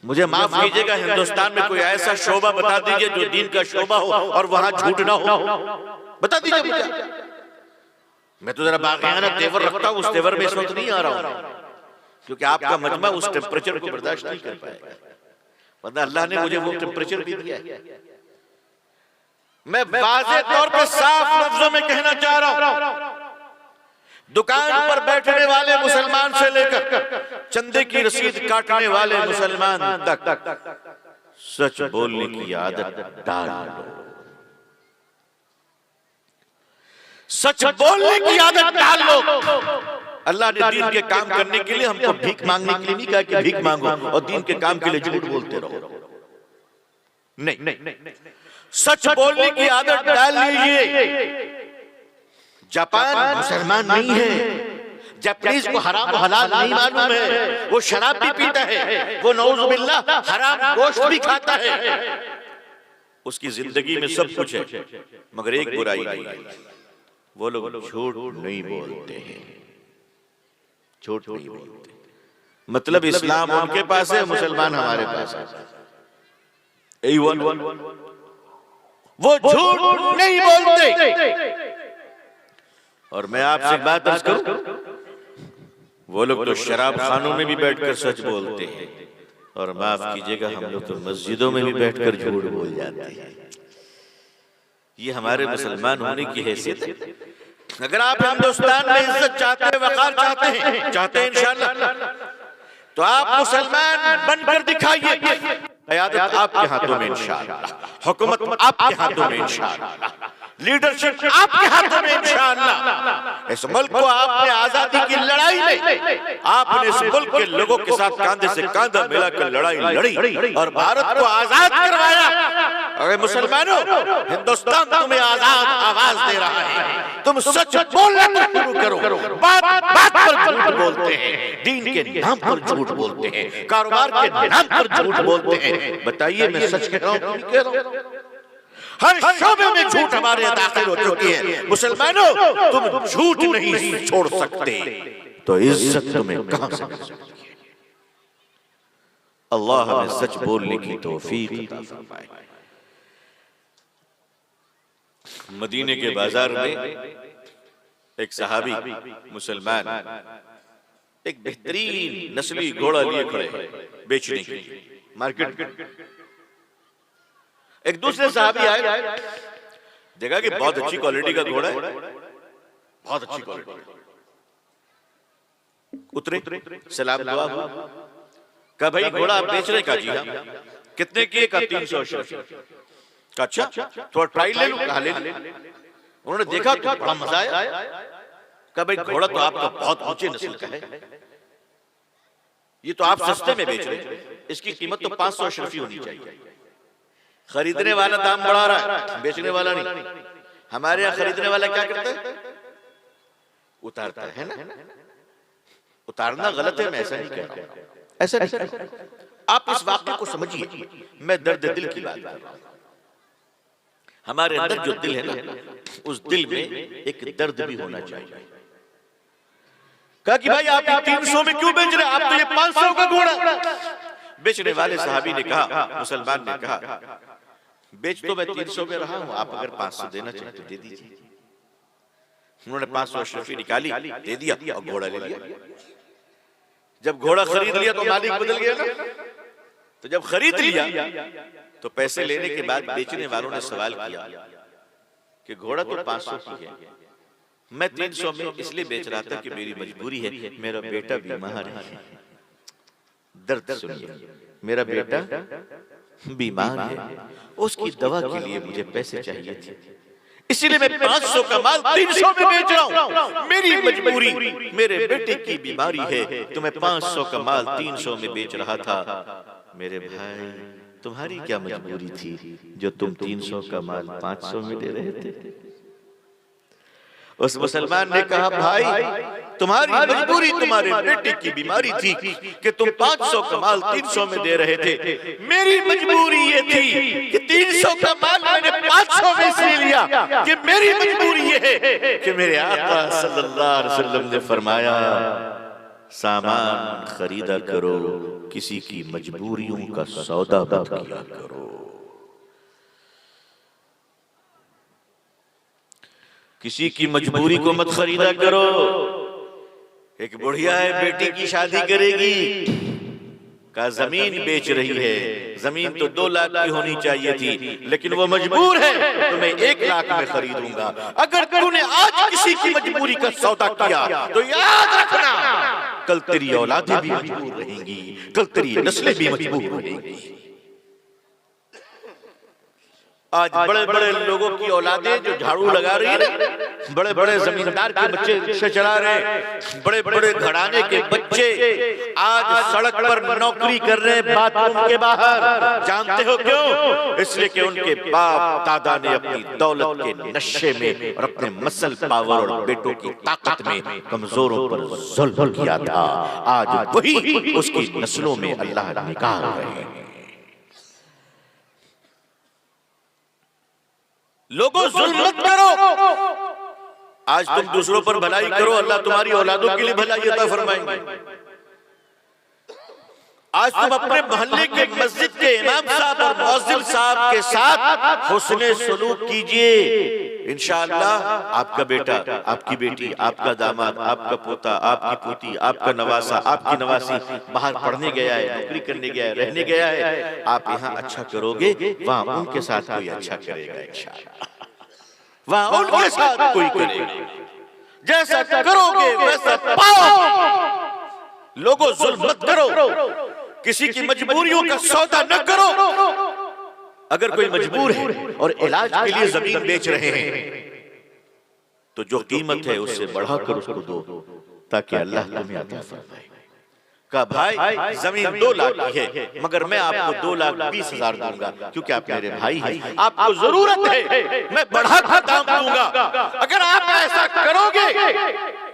मुझे माफ कीजिएगा, हिंदुस्तान में कोई ऐसा शोबा बता दीजिए जो दीन का शोबा हो और वहां झूठ ना हो, बता दीजिए मुझे। मैं तो जरा बागियाना तेवर रखता हूं, उस तेवर में इस वक्त नहीं आ रहा हूं, क्योंकि आपका मजमा उस टेम्परेचर को बर्दाश्त नहीं कर पाएगा, वरना अल्लाह ने मुझे वो टेम्परेचर भी दिया है। मैं वाज़ेह तौर पे साफ लफ्जों में कहना चाह रहा हूं, दुकान पर बैठने वाले मुसलमान से लेकर चंदे की रसीद काटने वाले मुसलमान तक सच बोलने की आदत डाल लो, सच बोलने की आदत डाल लो। अल्लाह ने दीन के काम करने के लिए हमको भीख मांगने के लिए नहीं कहा कि भीख मांगो और दीन के काम के लिए झूठ बोलते रहो, नहीं, सच बोलने की आदत डाल लीजिए। जापान मुसलमान नहीं है, जापानीज को हराम हलाल नहीं मालूम है, वो शराब भी पीता है, वो नऊजुबिल्लाह हराम गोश्त भी खाता है, उसकी जिंदगी में सब कुछ है मगर एक बुराई नहीं है, वो लोग झूठ नहीं बोलते हैं, झूठ नहीं बोलते। मतलब इस्लाम उनके पास है, मुसलमान हमारे पास है, वो झूठ नहीं बोलते। और मैं आपसे एक बात अर्ज करूं, वो लोग तो शराब खानों में भी बैठकर सच बोलते हैं, और माफ कीजिएगा हम लोग तो मस्जिदों में भी बैठकर झूठ बोल जाते हैं। ये हमारे मुसलमान होने की हैसियत है। अगर आप हिंदुस्तान में इज्जत चाहते हैं, वकार चाहते हैं इंशाअल्लाह, तो आप मुसलमान बनकर दिखाइए। क़यादत आपके हाथों में इंशाअल्लाह, हुकूमत आपके हाथों में इंशाअल्लाह, लीडरशिप आपके हाथों में इंशाअल्लाह। इस मुल्क को आपने आजादी की लड़ाई में आपने इस मुल्क के लोगों के साथ कांधे से कांधा मिलाकर लड़ाई लड़ी और भारत को आजाद करवाया। अगर मुसलमानों, हिंदुस्तान तुम्हें आजाद आवाज दे रहा है, तुम सच बोलना शुरू करो। बात बात पर झूठ बोलते हैं, दीन के नाम पर झूठ बोलते हैं, कारोबार के नाम पर झूठ बोलते हैं। बताइए मैं सच कह रहा हूं, नहीं कह रहा हूं? हर शोबे में झूठ हमारे दाखिल हो चुकी है। मुसलमानों, तुम झूठ नहीं छोड़ सकते तो इज्जत तुम्हें कहां से मिल सकती है? अल्लाह हमें सच बोलने की तौफीक अता फरमाए। मदीने के बाजार में एक सहाबी मुसलमान एक बेहतरीन नस्ली घोड़ा लिए खड़े हैं बेचने के लिए मार्केट। एक दूसरे सहाबी आए, देखा कि बहुत अच्छी क्वालिटी का घोड़ा है, बहुत अच्छी क्वालिटी। उतरे, सलाम दुआ हुआ, कहा भाई घोड़ा आप बेच रहे? का जी हाँ। कितने की? का 380। का अच्छा, थोड़ा ट्राई ले लो। कहा ले। उन्होंने देखा तो बड़ा मजा आया। कहा भाई घोड़ा तो आपका बहुत ऊंचे नस्ल का है, ये तो आप सस्ते में बेच रहे, इसकी कीमत तो 500 अशरफी होनी चाहिए। खरीदने वाला दाम बढ़ा रहा है, बेचने वाला नहीं। हमारे यहाँ खरीदने वाला क्या करता है? उतारता है ना। उतारना गलत है, मैं ऐसा नहीं कह रहा हूं, ऐसा नहीं। आप इस वाक्य को समझिए, मैं दर्द दिल की बात कर रहा हूं। हमारे अंदर जो दिल है ना, उस दिल में एक दर्द भी होना चाहिए। कहा कि भाई आप 300 में क्यों बेच रहे? आप तो ये 500 का घोड़ा। बेचने वाले साहबी ने कहा, मुसलमान ने कहा, बेच तो मैं 300 में रहा हूं, आप अगर 500 देना चाहें तो दे दीजिए। उन्होंने 500 अशरफी निकाली, दे दिया और घोड़ा ले लिया। जब घोड़ा खरीद लिया तो मालिक बदल गया ना। तो जब खरीद लिया तो पैसे लेने के बाद बेचने वालों ने सवाल किया कि घोड़ा तो 500 की है, मैं 300 में इसलिए बेच रहा था कि मेरी मजबूरी है, मेरा बेटा बीमार है। दर्द सुनिए, मेरा बेटा बीमार है, उसकी दवा के लिए मुझे पैसे चाहिए थे, इसीलिए मैं 500 का माल 300 में बेच रहा हूं। मेरी मजबूरी, मेरे बेटे की बीमारी है, तो मैं 500 का माल 300 में बेच रहा था। मेरे भाई, तुम्हारी क्या मजबूरी थी जो तुम 300 का माल 500 में दे रहे थे? उस मुसलमान ने कहा, भाई तुम्हारी मजबूरी तुम्हारे बेटे की बीमारी थी कि तुम 500 का माल 300 में दे रहे थे। मेरी मजबूरी ये थी कि 300 का माल मैंने 500 में इसलिए लिया कि मेरी मजबूरी ये है कि मेरे आका सल्लल्लाहु अलैहि वसल्लम ने फरमाया, सामान खरीदा करो, किसी की मजबूरियों का सौदा मत किया करो। किसी की मजबूरी को मत खरीदा करो। एक बुढ़िया है, बेटी की शादी करेगी, का जमीन बेच रही है। जमीन तो 2 लाख की होनी चाहिए थी, लेकिन वो मजबूर है तो मैं 1 लाख में खरीदूंगा। अगर तूने आज किसी की मजबूरी का सौदा किया तो याद रखना, कल तेरी औलादें भी मजबूर रहेंगी, कल तेरी नस्लें भी मजबूर रहेंगी। आज बड़े बड़े लोगों की औलादें जो झाड़ू लगा रही है ना, बड़े बड़े जमींदार के बच्चे रिक्शा चला रहे, बड़े बड़े घराने के बच्चे आज सड़क पर नौकरी कर रहे हैं बाथरूम के बाहर। जानते हो क्यों? इसलिए कि उनके बाप दादा ने अपनी दौलत के नशे में और अपने मसल पावर और बेटों की ताकत में कमजोरों पर जुल्म किया था। आज वही उसकी नस्लों में अल्लाह निकाल रहे हैं। लोगों जुल्म मत करो। आज तुम दूसरों पर भलाई करो, अल्लाह तुम्हारी औलादों के लिए भलाई अता फरमाएंगे। आज तुम अपने मोहल्ले के मस्जिद के इमाम साहब और मौज़िन साहब के साथ हुस्ने सलूक कीजिए। इंशाअल्लाह आपका बेटा, आपकी बेटी, आपका दामाद, आपका पोता, आपकी पोती, आपका नवासा, आपकी नवासी बाहर पढ़ने गया है, नौकरी करने गया है, रहने गया है। आप यहाँ अच्छा करोगे, वहां उनके साथ कोई अच्छा करेगा इंशाअल्लाह। वहां उनके साथ कोई करेगा। जैसा करोगे वैसा पाओ। लोगों जुल्म मत करो, किसी की मजबूरियों का सौदा न करो। अगर कोई मजबूर है और इलाज के लिए जमीन बेच रहे हैं तो जो कीमत है उससे बढ़ाकर उसको दो, ताकि अल्लाह तुम्हें अता फरमाए। का भाई जमीन 2 लाख की है, मगर मैं आपको 2,20,000 दूंगा, क्योंकि आप मेरे भाई हैं, आपको जरूरत है, मैं बढ़ाकर दाम दूंगा। अगर आप ऐसा करोगे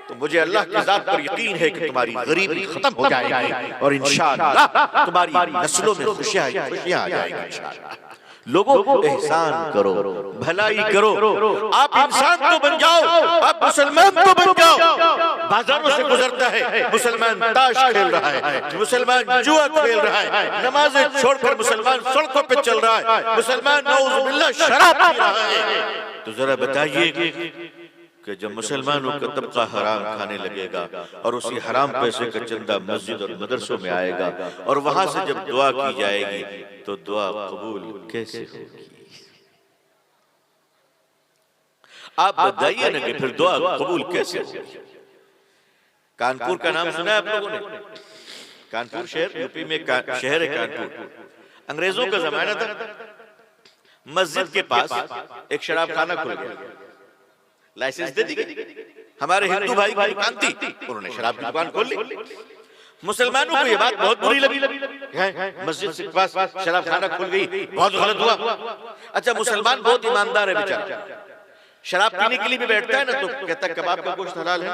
तो मुझे अल्लाह की जात पर यकीन है कि तुम्हारी गरीबी खत्म हो जाएगी और इंशाअल्लाह तुम्हारी नस्लों में खुशियां आ जाएगी इंशाअल्लाह। लोगों को एहसान करो, भलाई करो। आप इंसान तो बन जाओ, आप मुसलमान तो बन जाओ। बाजारों से गुजरता है मुसलमान ताश खेल रहा है, मुसलमान जुआ खेल रहा है, नमाजें छोड़कर मुसलमान सड़कों पे चल रहा है, मुसलमान नऊजुबिल्लाह शराब पी रहा है। तो जरा बताइए कि जब मुसलमानों का तबका हराम खाने लगेगा और उसी हराम पैसे का चंदा मस्जिद और मदरसों में आएगा और वहां से जब दुआ की जाएगी तो दुआ कबूल कैसे होगी? आप बताइए ना कि फिर दुआ कबूल कैसे होगी? कानपुर का नाम सुना है आप लोगों ने? कानपुर शहर यूपी में शहर है कानपुर। अंग्रेजों का जमाना था, मस्जिद के पास एक शराब खाना खुल गया, लाइसेंस दे दी गई। हमारे हिंदू भाई की दुकान थी, उन्होंने शराब की दुकान खोल ली। मुसलमानों को ये बात बहुत बुरी लगी, मस्जिद के पास शराब खाना खुल गई, बहुत गलत हुआ। अच्छा, मुसलमान बहुत ईमानदार है बेचारा, शराब पीने के लिए भी बैठता है ना तो कहता है कबाब का गोश्त हलाल है।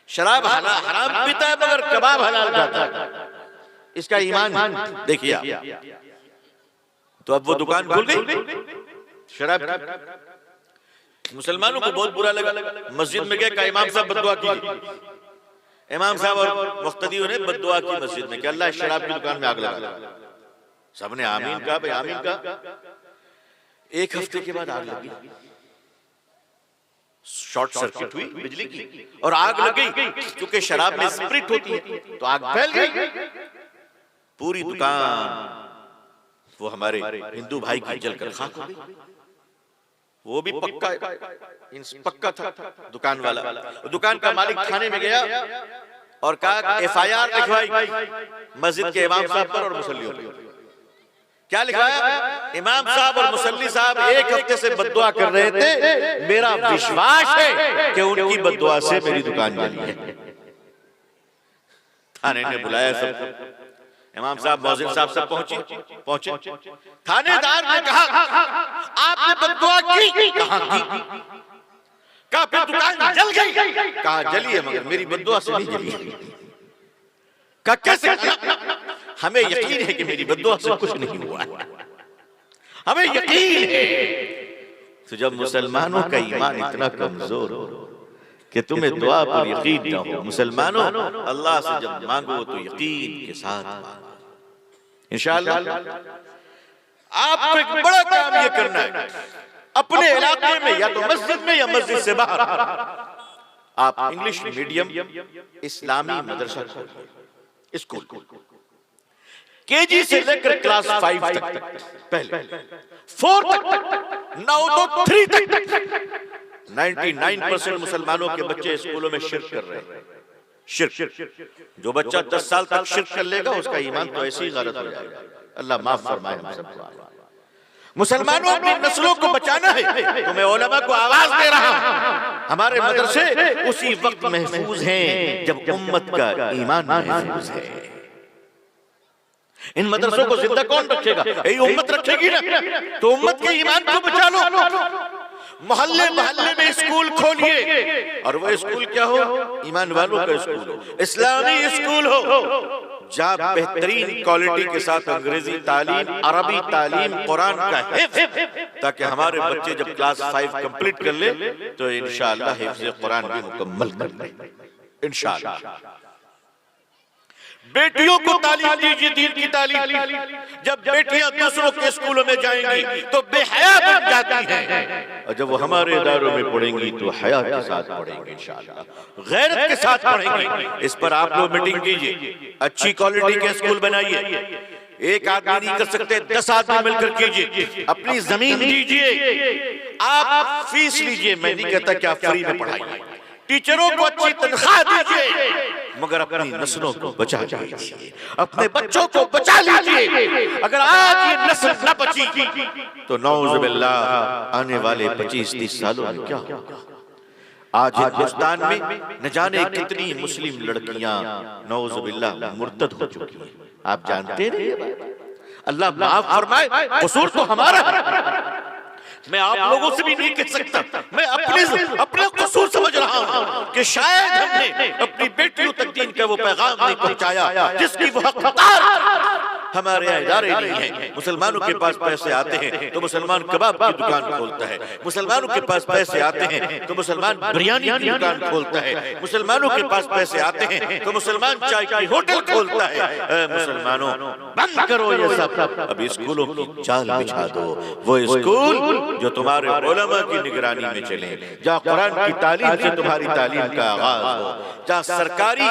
शराब हराम पीता है मगर कबाब हलाल खाता है। इसका ईमान देखिए। तो अब वो दुकान खुल गई शराब। मुसलमानों को बहुत बुरा लगा, मस्जिद में गए, कहा इमाम साहब बद्दुआ की। इमाम साहब और मुख्तदियों ने बद्दुआ की मस्जिद में कि अल्लाह शराब की दुकान में आग लगा। सबने आमीन कहा, भाई आमीन कहा। 1 हफ्ते के बाद आग लगी, शॉर्ट सर्किट हुई बिजली की और आग लग गई। क्योंकि शराब में स्प्रिट होती है तो आग फैल गई। पूरी दुकान वो हमारे हिंदू भाई की जलकर खाक हो गई। वो भी पक्का था दुकान वाला। दुकान का मालिक थाने में गया और कहा FIR लिखवाई मस्जिद के इमाम साहब पर और मुसल्लियों पर। क्या लिखवाया? इमाम साहब और मुसल्ली साहब 1 हफ्ते से बद्दुआ कर रहे थे, मेरा विश्वास है कि उनकी बद्दुआ से मेरी दुकान जली है। थाने ने बुलाया सब, इमाम साहब मौज़िन साहब सब पहुंचे। थानेदार ने कहा आपने बद्दुआ की? कहा की। कहा फिर दुकान जल गई? कहा जली है मगर मेरी बद्दुआ से नहीं जली। कहा कैसे? हमें यकीन है कि मेरी बद्दुआ से कुछ नहीं हुआ, हमें यकीन है। तो जब मुसलमानों का ईमान इतना कमजोर हो कि तुम्हें दुआ पर यकीन ना हो। मुसलमानों, अल्लाह से जब मांगो तो यकीन के साथ मांगो। इंशाअल्लाह आपको एक बड़ा काम ये करना है, अपने इलाके में या तो मस्जिद में या मस्जिद से बाहर आप इंग्लिश मीडियम इस्लामी मदरसा खोलिए, स्कूल केजी से लेकर क्लास 5 तक, पहले 4 तक, नाउ तो 3 तक 99% मुसलमानों के बच्चे स्कूलों में शिर्क कर रहे हैं। शिर्क, जो बच्चा 10 साल तक शिर्क कर लेगा उसका ईमान तो ऐसे ही गलत हो जाएगा। अल्लाह माफ फरमाए हम सबको। मुसलमानों, अपनी नस्लों को बचाना है तो मैं उलमा को आवाज दे रहा हूं, हमारे मदरसे उसी वक्त महफूज हैं जब उम्मत का ईमान महफूज है। इन मदरसों को जिंदा कौन रखेगा? यही उम्मत रखेगी ना। तो उम्मत के ईमान को बचा लो। मोहल्ले मोहल्ले में स्कूल खोलिए, और वो स्कूल क्या हो? ईमान वालों का स्कूल हो, इस्लामी स्कूल हो, जहाँ बेहतरीन क्वालिटी के साथ अंग्रेजी तालीम, अरबी तालीम, कुरान का हिफ्ज़, ताकि हमारे बच्चे जब क्लास 5 कंप्लीट कर ले तो इंशाअल्लाह हिफ्ज़ कुरान भी मुकम्मल कर ले इंशाअल्लाह। बेटियों को तालीम दीजिए, दीन की तालीम। जब बेटियां दूसरों के स्कूलों में जाएंगी तो बेहया बन जाती हैं, और जब वो हमारे इदारों में पढ़ेंगी तो हया के साथ पढ़ेंगी इंशाअल्लाह, गैरत के साथ पढ़ेंगी। इस पर आप लोग मीटिंग कीजिए, अच्छी क्वालिटी के स्कूल बनाइए। एक आदमी नहीं कर सकते, 10 आदमी मिलकर कीजिए। अपनी जमीन दीजिए, आप फीस लीजिए, मैं नहीं कहता कि आप फ्री में पढ़ाइए। टीचरों को अच्छी तनख्वाह दीजिए, मगर अपनी नस्लों को बचा लीजिए, अपने बच्चों को बचा लीजिए। अगर आज ये नस्ल न बची तो नौज़ बिल्लाह आने वाले 25-30 सालों में क्या होगा? आज हिंदुस्तान में न जाने कितनी मुस्लिम लड़कियां नौज़ बिल्लाह मुर्तद हो चुकी हैं। आप जानते हैं, अल्लाह माफ फरमाए, कसूर तो हमारा है। मैं आप लोगों से भी नहीं कह सकता, मैं अपने कसूर समझ रहा हूं कि शायद हमने अपनी बेटियों तक दीन का वो पैगाम नहीं पहुंचाया जिसकी वो हकदार। हमारे यहाँ इदारे नहीं है। मुसलमानों के पास पैसे आते हैं तो मुसलमान कबाब की दुकान खोलता है, मुसलमानों के पास पैसे आते हैं तो मुसलमान बिरयानी की दुकान खोलता है, मुसलमानों के पास पैसे आते हैं तो मुसलमान चाय की होटल खोलता है। मुसलमानों, बंद करो ये सब, अब स्कूलों की जाल बिछा दो। वो स्कूल जो तुम्हारे उलमा की निगरानी में चले, जहाँ कुरान की तालीम से तुम्हारी तालीम का आगाज हो, जहाँ सरकारी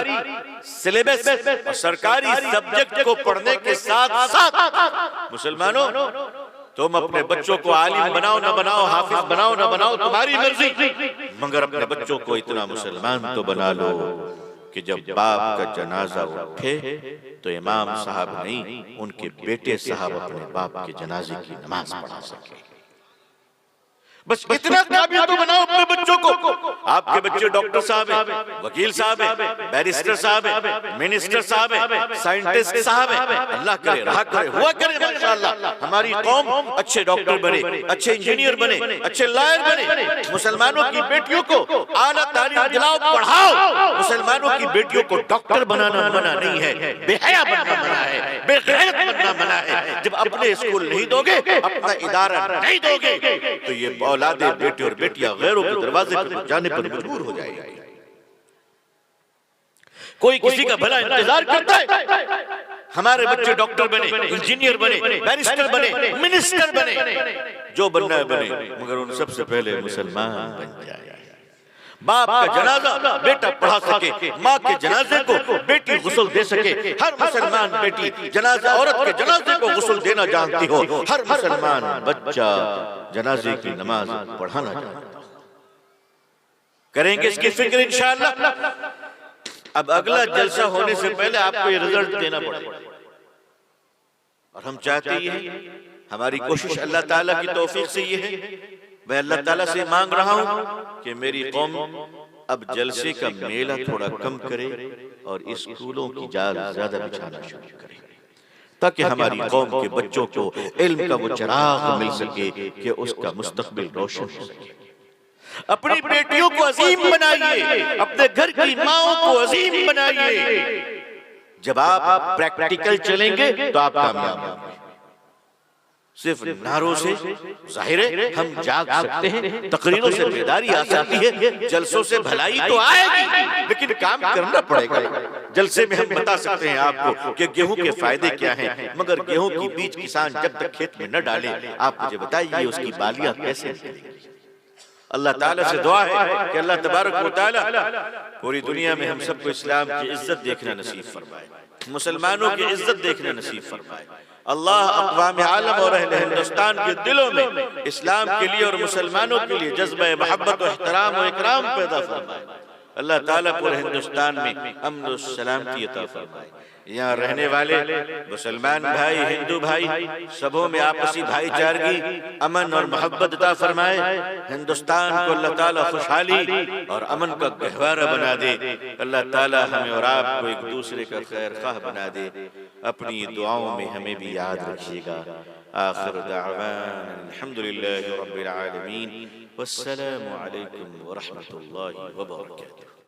सिलेबस और सरकारी सब्जेक्ट को पढ़ने के साथ साथ मुसलमानों, तुम अपने बच्चों को आलिम बनाओ ना बनाओ, हाफिज बनाओ ना बनाओ, तुम्हारी मर्जी, मगर अपने बच्चों को इतना मुसलमान तो बना लो कि जब बाप का जनाजा उठे तो इमाम साहब नहीं, उनके बेटे साहब अपने बाप के जनाजे की नमाज पढ़ा सके। बस इतना काबिल तो बनाओ अपने बच्चों को। आपके बच्चे डॉक्टर साहब हैं, वकील साहब हैं, बैरिस्टर साहब हैं, मिनिस्टर साहब हैं, साइंटिस्ट साहब हैं। अल्लाह करे, रहा करे, हुआ करे माशाअल्लाह। हमारी कौम अच्छे डॉक्टर बने, अच्छे इंजीनियर बने, अच्छे लॉयर बने। मुसलमानों की बेटियों को आला तालीम दिलाओ, पढ़ाओ। मुसलमानों की बेटियों को डॉक्टर बनाना मना नहीं है, बेहया बनना मना है, बेगैरत बनना मना है। जब अपने स्कूल नहीं दोगे, अपना इदारा नहीं दोगे तो ये औलादे, बेटे और बेटियां गैरों के दरवाजे पर जाने पर मजबूर हो जाएगी। कोई किसी का भला इंतजार करता है, हमारे बच्चे डॉक्टर बने, इंजीनियर बने, बैरिस्टर बने, मिनिस्टर बने, जो बनना है बने, मगर उन सबसे पहले मुसलमान बन जाए। बाप का जनाजा बेटा पढ़ा सके, माँ के जनाजे को बेटी गुस्ल दे सके। हर मुसलमान बेटी जनाजा, औरत के जनाजे को गुस्ल देना जानती हो। हर मुसलमान बच्चा जनाजे की नमाज पढ़ाना जानता हो। करेंगे इसकी फिक्र इंशाअल्लाह। अब अगला जलसा होने से पहले आपको ये रिजल्ट देना पड़ेगा, और हम चाहते ही हैं, हमारी कोशिश अल्लाह ताला की तौफीक से ये है। मैं अल्लाह ताला से मांग रहा हूं कि मेरी कौम अब जलसे का मेला थोड़ा कम करे और स्कूलों की जाल ज्यादा बिछाना शुरू करे, ताकि हमारी कौम के बच्चों को इल्म का वो चिराग मिल सके कि उसका मुस्तकबिल रोशन हो सके। अपनी बेटियों को अजीम बनाइए, अपने घर की माओं को अजीम बनाइए। जब आप प्रैक्टिकल चलेंगे तो आप कामयाब होंगे। सिर्फ नारों से जाहिर है हम जाग सकते हैं, तकरीरों से बेदारी आ सकती है, जलसों से भलाई तो आएगी, लेकिन काम करना पड़ेगा। जलसे में हम बता सकते हैं आपको कि गेहूं के फायदे क्या हैं, मगर गेहूं की बीज किसान जब तक खेत में न डाले, आप मुझे बताइए उसकी बालियां कैसे निकलेंगी। अल्लाह ताला से दुआ है कि अल्लाह तबारक व तआला पूरी दुनिया में हम सबको इस्लाम की इज्जत देखना नसीब फरमाए, मुसलमानों की इज्जत देखना नसीब फरमाए। अल्लाह अक़वाम आलम और अहले हिंदुस्तान के दिलों में इस्लाम के लिए और मुसलमानों के लिए जज्बा मोहब्बत और एहतराम और इकराम पैदा फरमाए। अल्लाह ताला पूरे हिंदुस्तान में अमन और सलामती अता फरमाए। यहाँ रहने वाले मुसलमान भाई, हिंदू भाई, सबों में आपसी भाईचारगी, अमन और मोहब्बत अता फरमाए। हिंदुस्तान को अल्लाह ताला खुशहाली और अमन का गहवारा बना दे। अल्लाह ताला हमें और आपको एक दूसरे का खैर खाह बना दे। अपनी दुआओं में हमें भी याद रखिएगा। आखिर दावाना अल्हम्दुलिल्लाहि रब्बिल आलमीन, वस्सलामु अलैकुम व रहमतुल्लाहि व बरकातुहू।